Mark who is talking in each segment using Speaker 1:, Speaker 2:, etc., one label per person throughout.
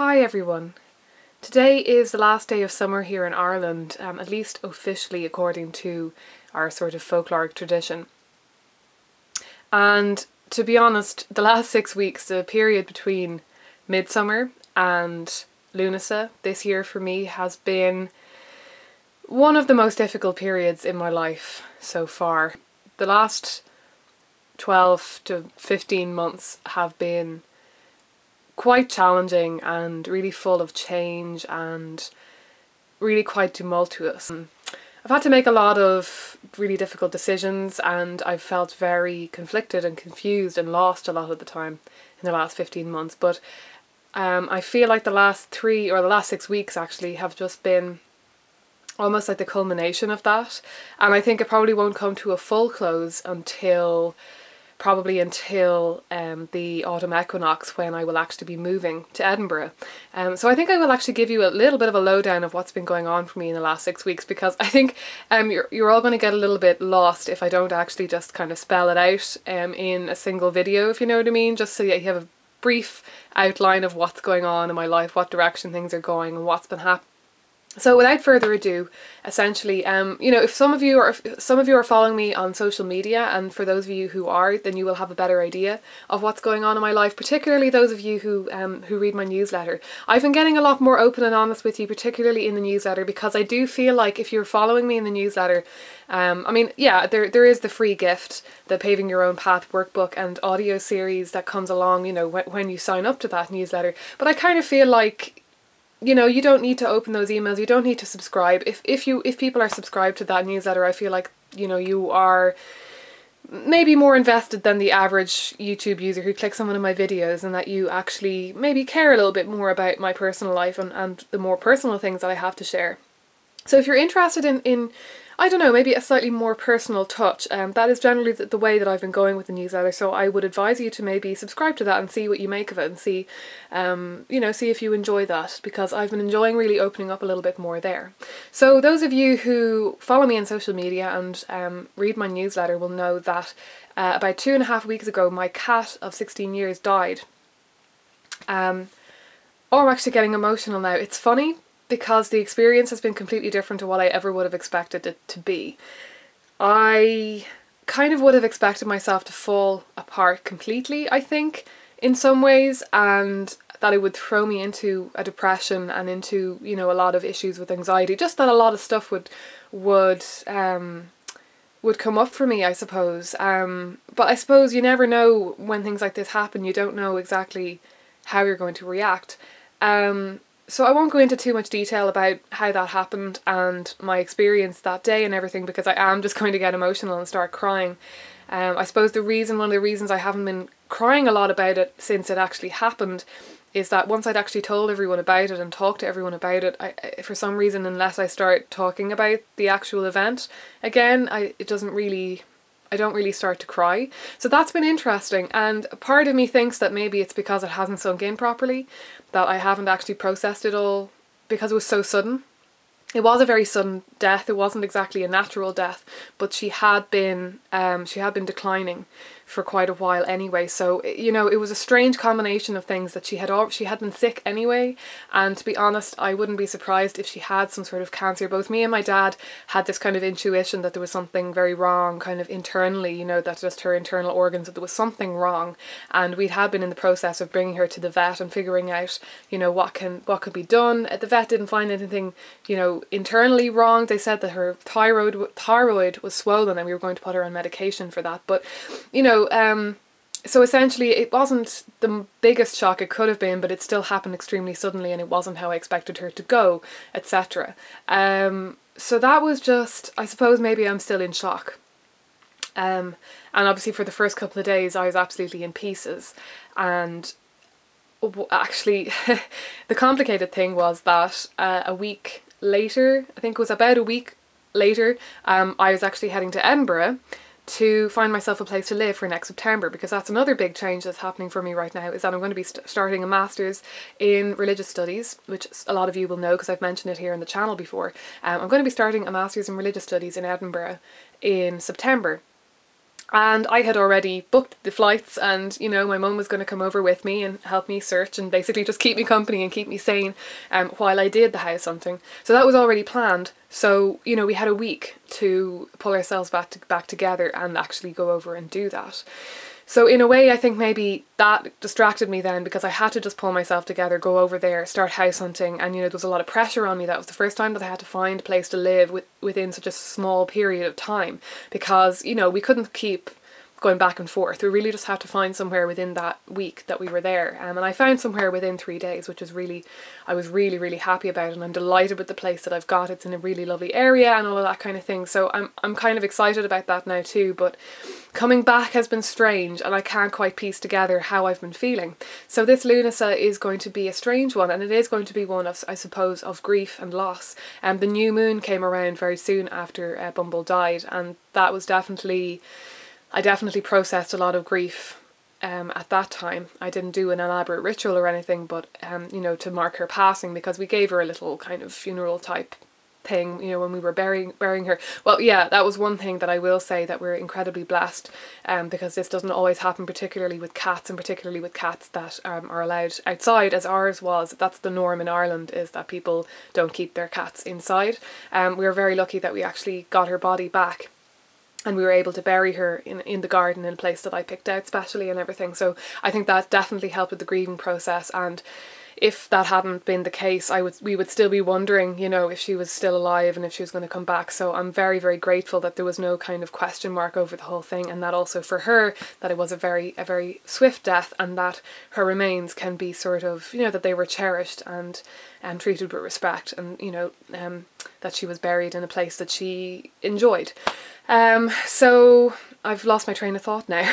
Speaker 1: Hi everyone. Today is the last day of summer here in Ireland, at least officially according to our sort of folkloric tradition. And to be honest, the last 6 weeks, the period between midsummer and Lughnasadh this year for me has been one of the most difficult periods in my life so far. The last 12 to 15 months have been quite challenging and really full of change and really quite tumultuous. I've had to make a lot of really difficult decisions and I've felt very conflicted and confused and lost a lot of the time in the last 15 months, but I feel like the last 6 weeks actually have just been almost like the culmination of that, and I think it probably won't come to a full close until the autumn equinox, when I will actually be moving to Edinburgh. So I think I will actually give you a little bit of a lowdown of what's been going on for me in the last 6 weeks, because I think you're all going to get a little bit lost if I don't actually just kind of spell it out in a single video, if you know what I mean, just so that you have a brief outline of what's going on in my life, what direction things are going and what's been happening. So without further ado, essentially, if some of you are following me on social media, and for those of you who are, then you will have a better idea of what's going on in my life, particularly those of you who read my newsletter. I've been getting a lot more open and honest with you, particularly in the newsletter, because I do feel like if you're following me in the newsletter, there is the free gift, the Paving Your Own Path workbook and audio series that comes along, when you sign up to that newsletter. But I kind of feel like, you don't need to open those emails, you don't need to subscribe. If people are subscribed to that newsletter, I feel like, you are maybe more invested than the average YouTube user who clicks on one of my videos, and that you actually maybe care a little bit more about my personal life and the more personal things that I have to share. So if you're interested in I don't know, maybe a slightly more personal touch, that is generally the way that I've been going with the newsletter, so I would advise you to maybe subscribe to that and see what you make of it, and see, see if you enjoy that, because I've been enjoying really opening up a little bit more there. So those of you who follow me on social media and read my newsletter will know that about 2.5 weeks ago my cat of 16 years died. I'm actually getting emotional now. It's funny, because the experience has been completely different to what I ever would have expected it to be. I kind of would have expected myself to fall apart completely, I think, in some ways, and that it would throw me into a depression and into, a lot of issues with anxiety. Just that a lot of stuff would come up for me, I suppose. But I suppose you never know when things like this happen. You don't know exactly how you're going to react. So I won't go into too much detail about how that happened and my experience that day and everything, because I am just going to get emotional and start crying. I suppose one of the reasons I haven't been crying a lot about it since it actually happened is that once I'd actually told everyone about it and talked to everyone about it, for some reason, unless I start talking about the actual event again, I don't really start to cry. So that's been interesting, and part of me thinks that maybe it's because it hasn't sunk in properly, that I haven't actually processed it all, because it was so sudden. It was a very sudden death. It wasn't exactly a natural death, but she had been declining for quite a while anyway. So, it was a strange combination of things, that she had been sick anyway, and to be honest, I wouldn't be surprised if she had some sort of cancer. Both me and my dad had this kind of intuition that there was something very wrong kind of internally, that just her internal organs, that there was something wrong, and we had been in the process of bringing her to the vet and figuring out, what could be done. The vet didn't find anything, internally wrong. They said that her thyroid was swollen and we were going to put her on medication for that, but so essentially it wasn't the biggest shock it could have been, but it still happened extremely suddenly, and it wasn't how I expected her to go, etc. So that was just, I suppose maybe I'm still in shock. And obviously for the first couple of days I was absolutely in pieces, and actually the complicated thing was that a week later, I think it was about a week later, I was actually heading to Edinburgh to find myself a place to live for next September, because that's another big change that's happening for me right now, is that I'm going to be starting a master's in religious studies, which a lot of you will know because I've mentioned it here on the channel before. I'm going to be starting a master's in religious studies in Edinburgh in September. And I had already booked the flights, and you know, my mum was going to come over with me and help me search and basically just keep me company and keep me sane while I did the house hunting. So that was already planned. So, you know, we had a week to pull ourselves back together and actually go over and do that. So in a way, I think maybe that distracted me then, because I had to just pull myself together, go over there, start house hunting, and you know, there was a lot of pressure on me. That was the first time that I had to find a place to live within such a small period of time, because, you know, we couldn't keep going back and forth. We really just had to find somewhere within that week that we were there. And I found somewhere within 3 days, which is really, I was really, really happy about, and I'm delighted with the place that I've got. It's in a really lovely area and all of that kind of thing. So I'm kind of excited about that now too, but coming back has been strange, and I can't quite piece together how I've been feeling. So this Lughnasadh is going to be a strange one, and it is going to be one of, I suppose, of grief and loss. The new moon came around very soon after Bumble died, and that was definitely, I definitely processed a lot of grief at that time. I didn't do an elaborate ritual or anything, but you know, to mark her passing, because we gave her a little kind of funeral type thing, you know, when we were burying her. Well, yeah, that was one thing that I will say, that we're incredibly blessed, because this doesn't always happen, particularly with cats, and particularly with cats that are allowed outside, as ours was. That's the norm in Ireland, is that people don't keep their cats inside. We were very lucky that we actually got her body back, and we were able to bury her in the garden, in a place that I picked out specially and everything. So I think that definitely helped with the grieving process. And if that hadn't been the case, we would still be wondering, you know, if she was still alive and if she was going to come back. So I'm very, very grateful that there was no kind of question mark over the whole thing, and that also for her, that it was a very swift death, and that her remains can be sort of, you know, that they were cherished and treated with respect, and you know, that she was buried in a place that she enjoyed. So I've lost my train of thought now.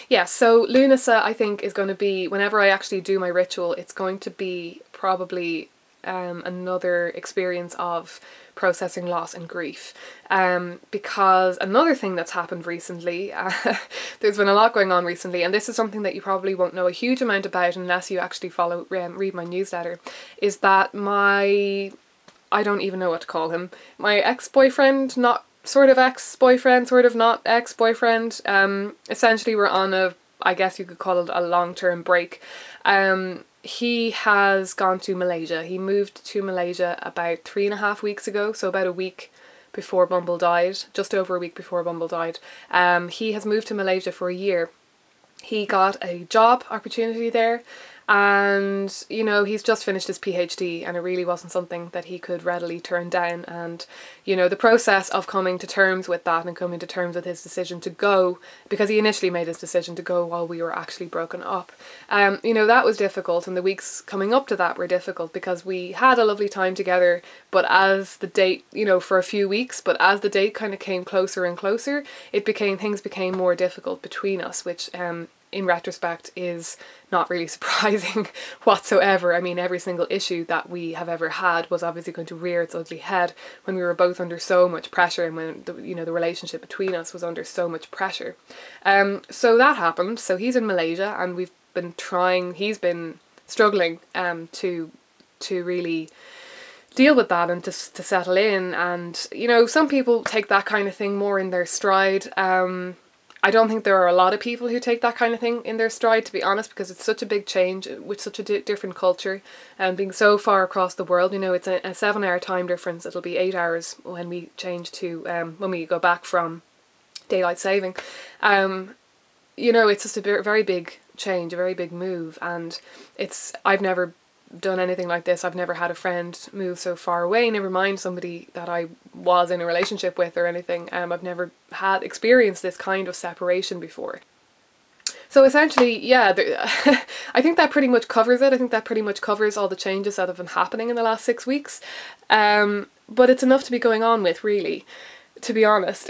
Speaker 1: Yeah, so Lughnasadh, I think, is going to be, whenever I actually do my ritual, it's going to be probably another experience of processing loss and grief. Because another thing that's happened recently, there's been a lot going on recently, and this is something that you probably won't know a huge amount about unless you actually read my newsletter, is that I don't even know what to call him, my ex-boyfriend, not sort of ex-boyfriend, sort of not ex-boyfriend, essentially we're on a, I guess you could call it a long-term break. He has gone to Malaysia. He moved to Malaysia about 3.5 weeks ago, so about a week before Bumble died, just over a week before Bumble died. He has moved to Malaysia for a year. He got a job opportunity there, and you know, he's just finished his PhD, and it really wasn't something that he could readily turn down. And you know, the process of coming to terms with that, and coming to terms with his decision to go, because he initially made his decision to go while we were actually broken up, you know, that was difficult, and the weeks coming up to that were difficult, because we had a lovely time together, but as the date, you know, for a few weeks, but as the date kind of came closer and closer, things became more difficult between us, which in retrospect is not really surprising whatsoever. I mean, every single issue that we have ever had was obviously going to rear its ugly head when we were both under so much pressure, and when the relationship between us was under so much pressure. So that happened. So he's in Malaysia, and he's been struggling to really deal with that, and to settle in. And you know, some people take that kind of thing more in their stride. I don't think there are a lot of people who take that kind of thing in their stride, to be honest, because it's such a big change with such a different culture, and being so far across the world. You know, it's a 7-hour time difference. It'll be 8 hours when we change to when we go back from daylight saving. You know, it's just a very big change, a very big move, and I've never done anything like this. I've never had a friend move so far away, never mind somebody that I was in a relationship with or anything. I've never had experienced this kind of separation before. So essentially, yeah, I think that pretty much covers it. I think that pretty much covers all the changes that have been happening in the last 6 weeks. But it's enough to be going on with, really, to be honest.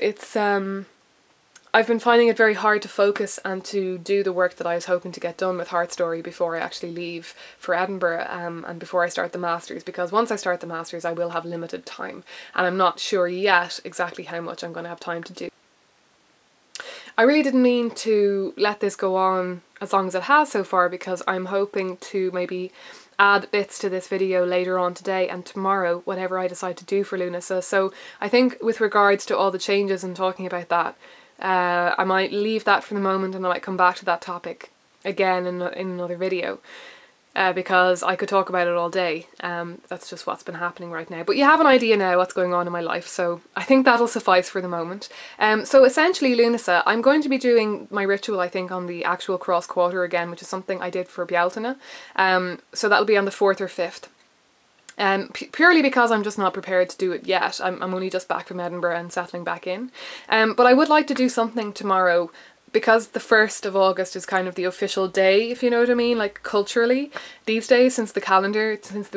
Speaker 1: I've been finding it very hard to focus and to do the work that I was hoping to get done with Heart Story before I actually leave for Edinburgh, and before I start the Masters, because once I start the Masters I will have limited time, and I'm not sure yet exactly how much I'm going to have time to do. I really didn't mean to let this go on as long as it has so far, because I'm hoping to maybe add bits to this video later on today and tomorrow, whatever I decide to do for Lughnasadh. So I think with regards to all the changes and talking about that, I might leave that for the moment, and I might come back to that topic again in another video. Because I could talk about it all day. That's just what's been happening right now. But you have an idea now what's going on in my life, so I think that'll suffice for the moment. So essentially, Lughnasadh, I'm going to be doing my ritual, I think, on the actual cross quarter again, which is something I did for Bealtaine. So that'll be on the 4th or 5th. Purely because I'm just not prepared to do it yet. I'm only just back from Edinburgh and settling back in. But I would like to do something tomorrow, because the 1st of August is kind of the official day, if you know what I mean, like culturally these days, since the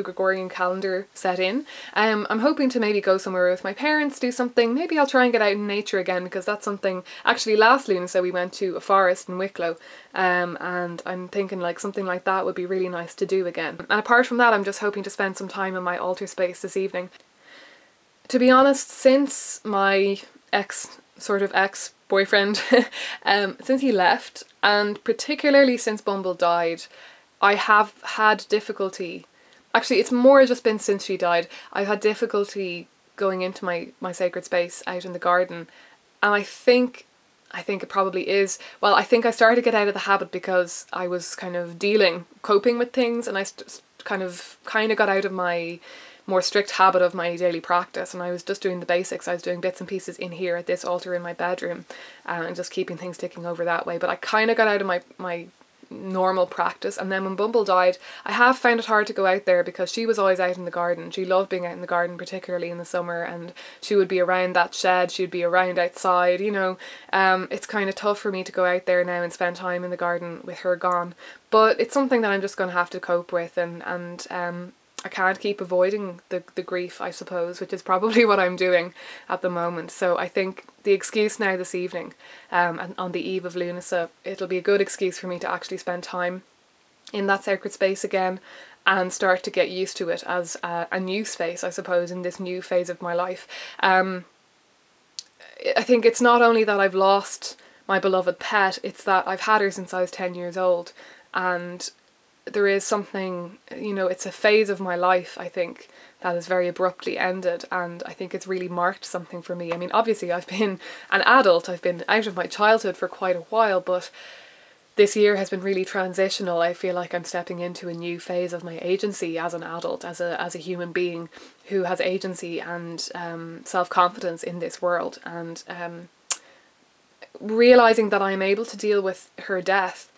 Speaker 1: Gregorian calendar set in. I'm hoping to maybe go somewhere with my parents, do something. Maybe I'll try and get out in nature again, because that's something, actually last Lughnasadh we went to a forest in Wicklow, and I'm thinking like something like that would be really nice to do again. And apart from that, I'm just hoping to spend some time in my altar space this evening. To be honest, since my ex-boyfriend, since he left, and particularly since Bumble died, I have had difficulty. Actually, it's more just been since she died. I've had difficulty going into my sacred space out in the garden, and I think it probably is, well, I think I started to get out of the habit because I was kind of coping with things, and I kind of got out of my more strict habit of my daily practice, and I was just doing the basics. I was doing bits and pieces in here at this altar in my bedroom, and just keeping things ticking over that way. But I kind of got out of my normal practice, and then when Bumble died, I have found it hard to go out there, because she was always out in the garden. She loved being out in the garden, particularly in the summer, and she would be around that shed, she'd be around outside, you know. It's kind of tough for me to go out there now and spend time in the garden with her gone, but it's something that I'm just going to have to cope with, and I can't keep avoiding the grief, I suppose, which is probably what I'm doing at the moment. So I think the excuse now this evening, and on the eve of Lughnasadh, it'll be a good excuse for me to actually spend time in that sacred space again and start to get used to it as a new space, I suppose, in this new phase of my life. I think it's not only that I've lost my beloved pet, it's that I've had her since I was 10 years old, and there is something, you know, it's a phase of my life, I think, that is very abruptly ended, and I think it's really marked something for me. I mean, obviously I've been an adult, I've been out of my childhood for quite a while, but this year has been really transitional. I feel like I'm stepping into a new phase of my agency as an adult, as a human being who has agency and self-confidence in this world, and realising that I'm able to deal with her death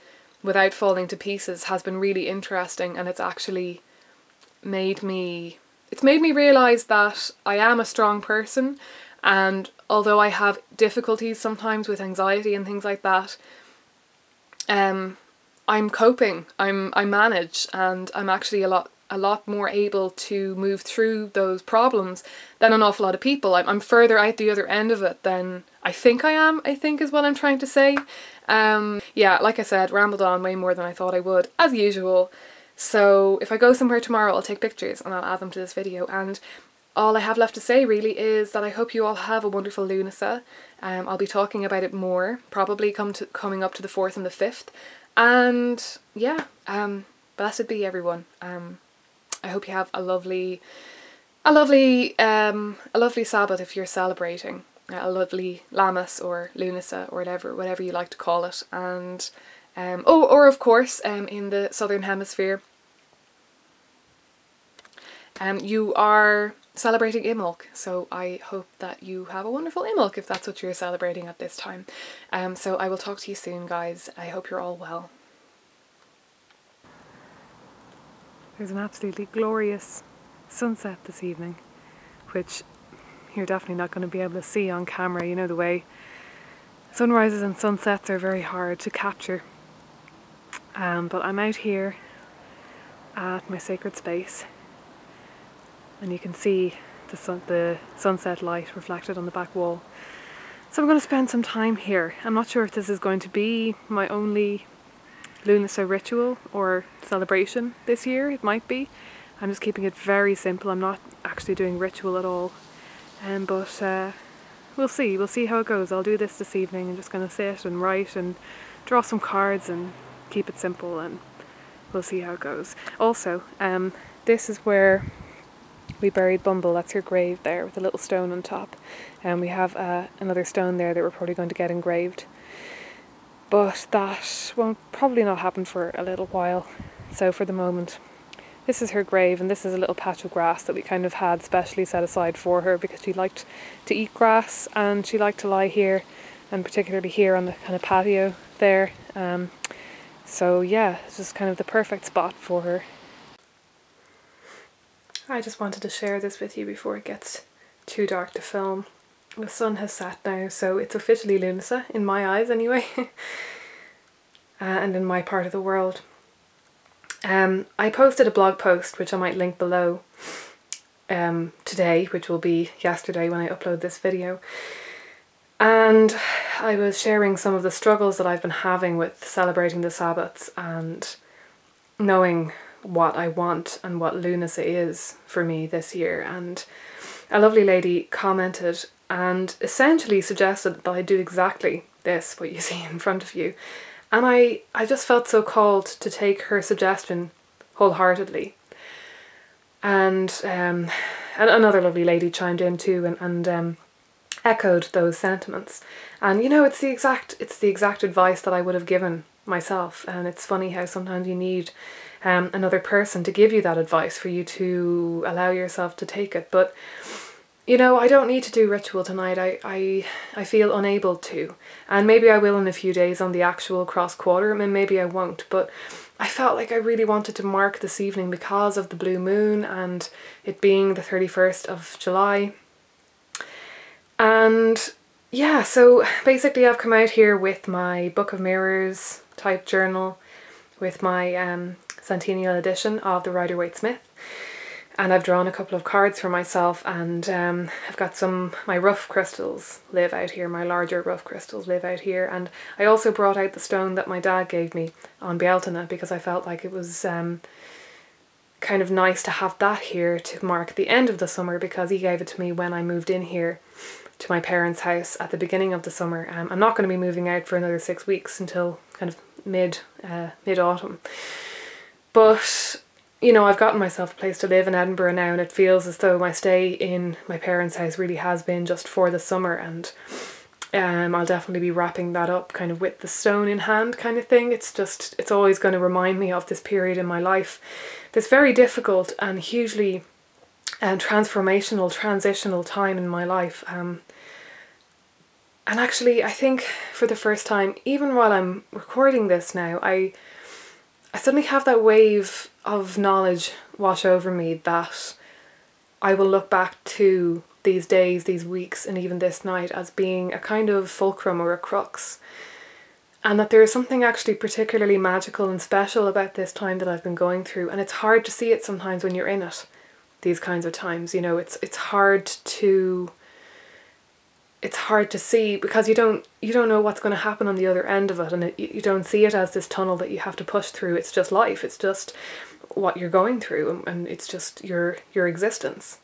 Speaker 1: without falling to pieces has been really interesting, and it's actually made me realise that I am a strong person, and although I have difficulties sometimes with anxiety and things like that, I'm coping, I manage, and I'm actually a lot more able to move through those problems than an awful lot of people. I'm further out the other end of it than I think I am, I think is what I'm trying to say. Yeah, like I said, rambled on way more than I thought I would, as usual. So if I go somewhere tomorrow, I'll take pictures and I'll add them to this video. And all I have left to say really is that I hope you all have a wonderful Lughnasadh. I'll be talking about it more, probably coming up to the 4th and the 5th. And yeah, blessed be everyone. I hope you have a lovely Sabbath if you're celebrating. A lovely Lammas or Lughnasadh or whatever you like to call it. And or of course, in the southern hemisphere, you are celebrating Imbolc, so I hope that you have a wonderful Imbolc if that's what you're celebrating at this time. So I will talk to you soon, guys. I hope you're all well. There's an absolutely glorious sunset this evening, which you're definitely not going to be able to see on camera. You know the way sunrises and sunsets are very hard to capture. But I'm out here at my sacred space, and you can see the sunset light reflected on the back wall. So I'm going to spend some time here. I'm not sure if this is going to be my only Lughnasadh ritual or celebration this year. It might be. I'm just keeping it very simple. I'm not actually doing ritual at all. But we'll see how it goes. I'll do this evening. I'm just going to sit and write and draw some cards and keep it simple, and we'll see how it goes. Also, this is where we buried Bumble. That's her grave there with a little stone on top, and we have another stone there that we're probably going to get engraved, but that won't probably not happen for a little while. So for the moment, this is her grave, and this is a little patch of grass that we kind of had specially set aside for her because she liked to eat grass and she liked to lie here, and particularly here on the kind of patio there. So yeah, it's just kind of the perfect spot for her. I just wanted to share this with you before it gets too dark to film. The sun has set now, so it's officially Lughnasadh, in my eyes anyway, and in my part of the world. I posted a blog post, which I might link below, today, which will be yesterday when I upload this video. And I was sharing some of the struggles that I've been having with celebrating the Sabbats and knowing what I want and what Lughnasadh is for me this year. And a lovely lady commented and essentially suggested that I do exactly this, what you see in front of you. And I just felt so called to take her suggestion wholeheartedly. And another lovely lady chimed in too and echoed those sentiments. And you know, it's the exact advice that I would have given myself. And it's funny how sometimes you need another person to give you that advice for you to allow yourself to take it. But you know, I don't need to do ritual tonight. I feel unable to. And maybe I will in a few days on the actual cross quarter, and maybe I won't. But I felt like I really wanted to mark this evening because of the blue moon and it being the 31st of July. And yeah, so basically I've come out here with my Book of Mirrors type journal, with my centennial edition of the Rider-Waite-Smith. And I've drawn a couple of cards for myself, and I've got my rough crystals live out here, my larger rough crystals live out here. And I also brought out the stone that my dad gave me on Bealtaine because I felt like it was kind of nice to have that here to mark the end of the summer, because he gave it to me when I moved in here to my parents' house at the beginning of the summer. I'm not going to be moving out for another 6 weeks until kind of mid-autumn. But you know, I've gotten myself a place to live in Edinburgh now, and it feels as though my stay in my parents' house really has been just for the summer, and I'll definitely be wrapping that up kind of with the stone in hand kind of thing. It's always going to remind me of this period in my life, this very difficult and hugely transformational, transitional time in my life. And actually, I think for the first time, even while I'm recording this now, I suddenly have that wave of knowledge wash over me that I will look back to these days, these weeks, and even this night as being a kind of fulcrum or a crux. And that there is something actually particularly magical and special about this time that I've been going through. And it's hard to see it sometimes when you're in it, these kinds of times. You know, it's hard to see because you don't know what's going to happen on the other end of it, and you don't see it as this tunnel that you have to push through. It's just life. It's just what you're going through, and it's just your existence.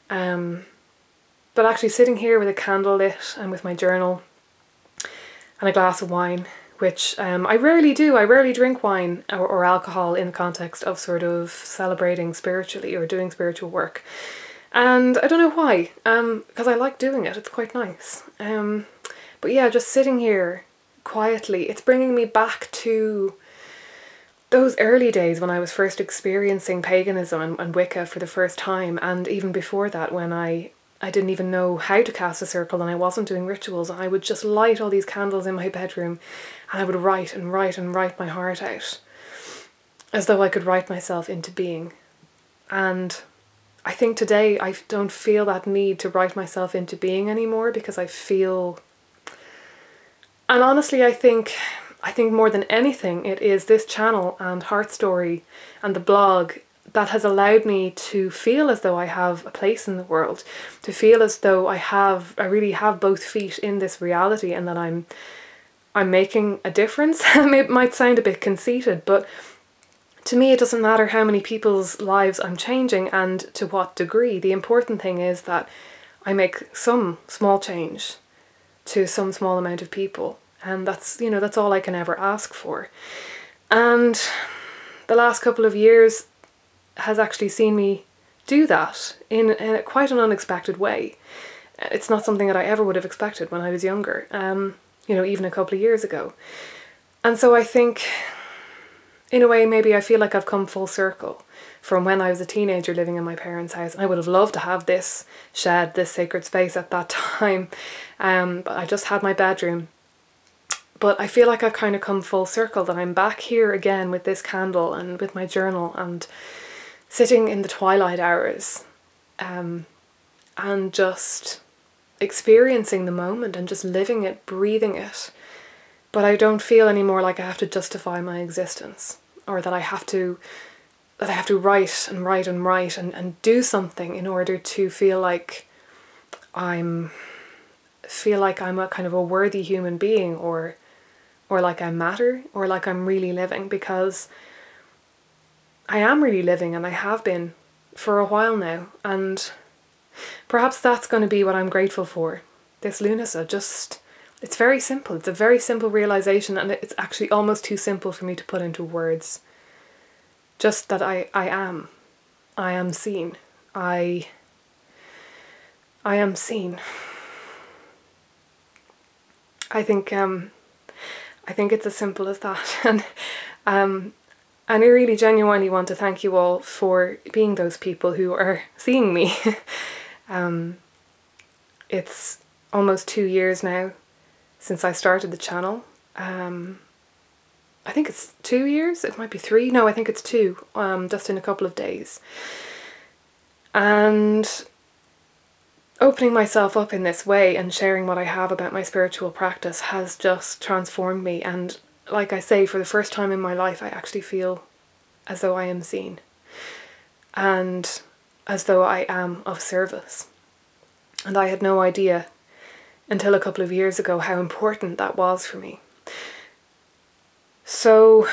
Speaker 1: But actually sitting here with a candle lit and with my journal and a glass of wine, which I rarely do. I rarely drink wine or alcohol in the context of sort of celebrating spiritually or doing spiritual work. And I don't know why, because I like doing it. It's quite nice. But yeah, just sitting here quietly, it's bringing me back to those early days when I was first experiencing paganism and Wicca for the first time, and even before that, when I didn't even know how to cast a circle and I wasn't doing rituals, and I would just light all these candles in my bedroom and I would write and write and write my heart out as though I could write myself into being. And I think today I don't feel that need to write myself into being anymore, because I feel, and honestly I think more than anything it is this channel and Heart Story and the blog that has allowed me to feel as though I have a place in the world, to feel as though I really have both feet in this reality, and that I'm making a difference. It might sound a bit conceited, but to me it doesn't matter how many people's lives I'm changing and to what degree. The important thing is that I make some small change to some small amount of people, and that's, you know, that's all I can ever ask for. And the last couple of years has actually seen me do that in quite an unexpected way. It's not something that I ever would have expected when I was younger, you know, even a couple of years ago. And so I think, in a way, maybe I feel like I've come full circle from when I was a teenager living in my parents' house. And I would have loved to have this shed, this sacred space at that time, but I just had my bedroom. But I feel like I've kind of come full circle, that I'm back here again with this candle and with my journal and sitting in the twilight hours, and just experiencing the moment and just living it, breathing it. But I don't feel anymore like I have to justify my existence, or that I have to write and write and write and do something in order to feel like I'm a kind of a worthy human being, or like I matter, or like I'm really living, because I am really living, and I have been for a while now. And perhaps that's going to be what I'm grateful for. This Lughnasadh, just, it's very simple. It's a very simple realization, and it's actually almost too simple for me to put into words. Just that I am seen. I am seen. I think it's as simple as that. And I really genuinely want to thank you all for being those people who are seeing me. It's almost 2 years now since I started the channel. I think it's 2 years, it might be 3. No, I think it's 2, just in a couple of days. And opening myself up in this way and sharing what I have about my spiritual practice has just transformed me. And like I say, for the first time in my life, I actually feel as though I am seen, and as though I am of service. And I had no idea until a couple of years ago how important that was for me. So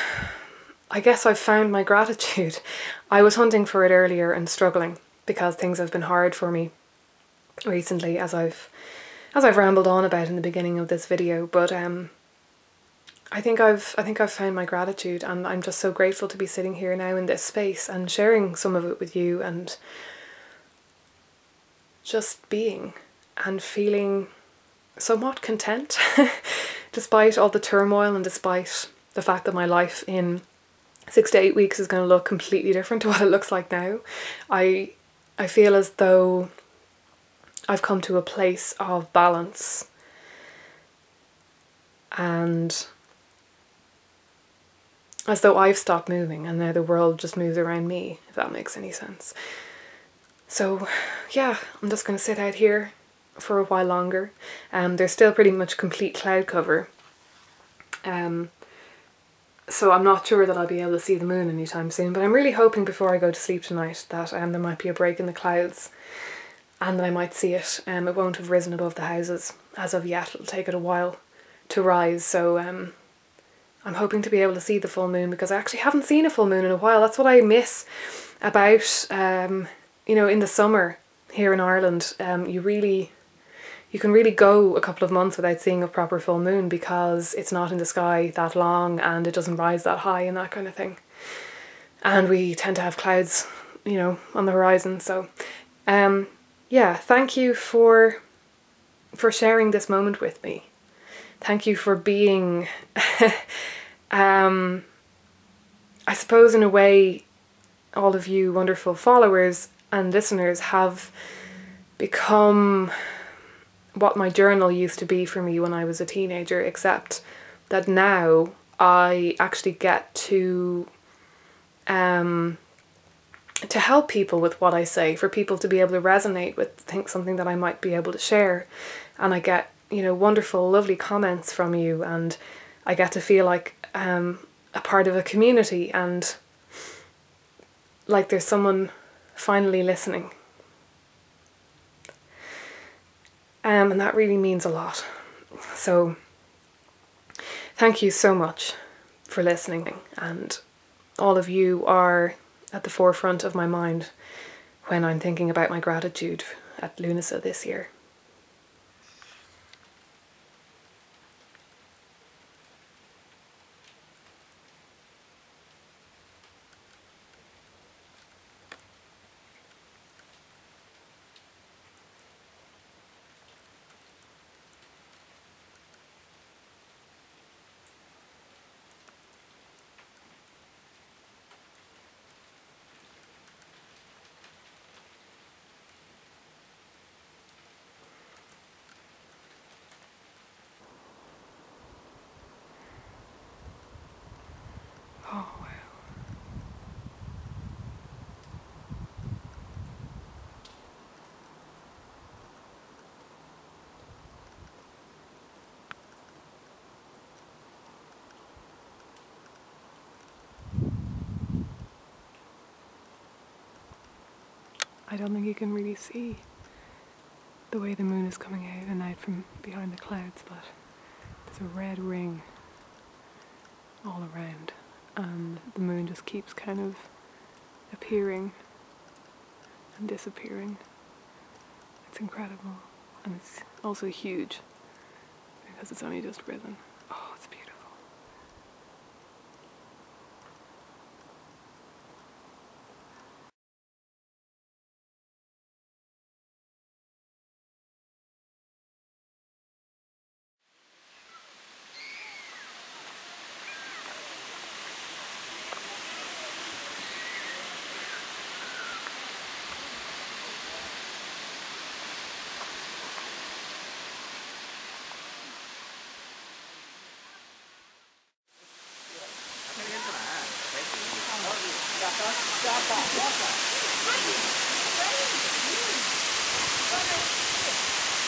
Speaker 1: I guess I've found my gratitude. I was hunting for it earlier and struggling, because things have been hard for me recently, as I've rambled on about in the beginning of this video. But I think I've found my gratitude, and I'm just so grateful to be sitting here now in this space and sharing some of it with you, and just being and feeling somewhat content despite all the turmoil, and despite the fact that my life in 6 to 8 weeks is going to look completely different to what it looks like now. I feel as though I've come to a place of balance, and as though I've stopped moving and now the world just moves around me, if that makes any sense. So yeah, I'm just going to sit out here for a while longer. There's still pretty much complete cloud cover, so I'm not sure that I'll be able to see the moon anytime soon, but I'm really hoping before I go to sleep tonight that there might be a break in the clouds, and that I might see it. It won't have risen above the houses as of yet. It'll take it a while to rise, so I'm hoping to be able to see the full moon, because I actually haven't seen a full moon in a while. That's what I miss about, you know, in the summer here in Ireland. You can really go a couple of months without seeing a proper full moon, because it's not in the sky that long and it doesn't rise that high and that kind of thing. And we tend to have clouds, you know, on the horizon. So yeah, thank you for sharing this moment with me. Thank you for being, I suppose in a way, all of you wonderful followers and listeners have become what my journal used to be for me when I was a teenager, except that now I actually get to help people with what I say, for people to be able to resonate with something that I might be able to share. And I get, you know, wonderful, lovely comments from you, and I get to feel like a part of a community, and like there's someone finally listening. And that really means a lot. So thank you so much for listening, and all of you are at the forefront of my mind when I'm thinking about my gratitude at Lughnasadh this year. Oh wow. I don't think you can really see the way the moon is coming out and out from behind the clouds, but there's a red ring all around, and the moon just keeps kind of appearing and disappearing. It's incredible, and it's also huge because it's only just risen. Oh, it's beautiful.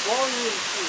Speaker 2: Long room, too.